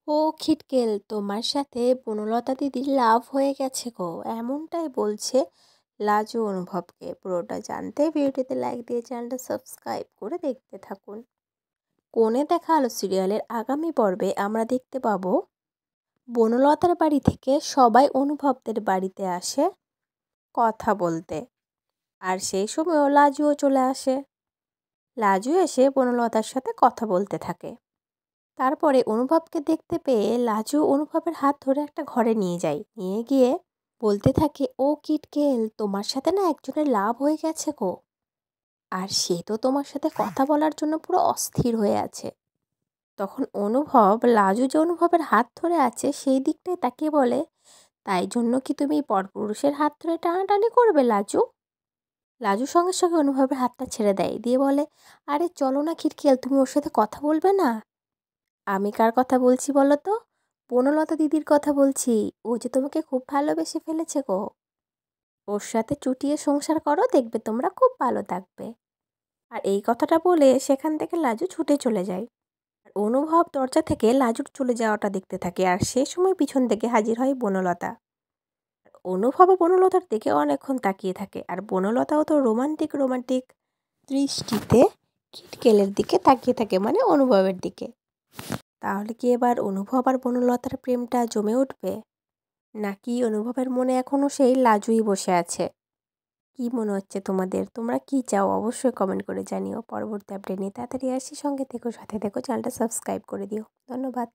ও খিটকেল, তোমার সাথে বনলতা দিদির লাভ হয়ে গেছে গো, এমনটাই বলছে লাজু অনুভবকে। পুরোটা জানতে ভিডিওতে লাইক দিয়ে চ্যানেলটা সাবস্ক্রাইব করে দেখতে থাকুন। কোণে দেখা আলো সিরিয়ালের আগামী পর্বে আমরা দেখতে পাবো বনলতার বাড়ি থেকে সবাই অনুভবদের বাড়িতে আসে কথা বলতে, আর সেই সময়ও লাজুও চলে আসে। লাজু এসে বনলতার সাথে কথা বলতে থাকে। তারপরে অনুভবকে দেখতে পেয়ে লাজু অনুভবের হাত ধরে একটা ঘরে নিয়ে যায়, নিয়ে গিয়ে বলতে থাকে, ও কিটকেল, তোমার সাথে না একজনের লাভ হয়ে গেছে গো, আর সে তো তোমার সাথে কথা বলার জন্য পুরো অস্থির হয়ে আছে। তখন অনুভব লাজু যে অনুভবের হাত ধরে আছে সেই দিকটায় তাকিয়ে বলে, তাই জন্য কি তুমি পরপুরুষের হাত ধরে টানাটানি করবে লাজু? লাজু সঙ্গে সঙ্গে অনুভবের হাতটা ছেড়ে দেয়, দিয়ে বলে, আরে চলো না খিটকেল, তুমি ওর সাথে কথা বলবে না? আমি কার কথা বলছি বলো তো? বনলতা দিদির কথা বলছি। ও যে তোমাকে খুব ভালোবেসে ফেলেছে গো, ওর সাথে চুটিয়ে সংসার করো, দেখবে তোমরা খুব ভালো থাকবে। আর এই কথাটা বলে সেখান থেকে লাজু ছুটে চলে যায়। আর অনুভব দরজা থেকে লাজুর চলে যাওয়াটা দেখতে থাকে, আর সে সময় পিছন থেকে হাজির হয় বনলতা। অনুভবও বনলতার দিকে অনেকক্ষণ তাকিয়ে থাকে, আর বনলতাও তো রোমান্টিক রোমান্টিক দৃষ্টিতে খিটকেলের দিকে তাকিয়ে থাকে, মানে অনুভবের দিকে। তাহলে কি এবার অনুভব আর বনলতার প্রেমটা জমে উঠবে, নাকি অনুভবের মনে এখনও সেই লাজুই বসে আছে? কি মনে হচ্ছে তোমাদের? তোমরা কি চাও অবশ্যই কমেন্ট করে জানিও। পরবর্তী আপডেট নিয়ে তাড়াতাড়ি আসি, সঙ্গে থেকো, সাথে থেকো, চ্যানেলটা সাবস্ক্রাইব করে দিও। ধন্যবাদ।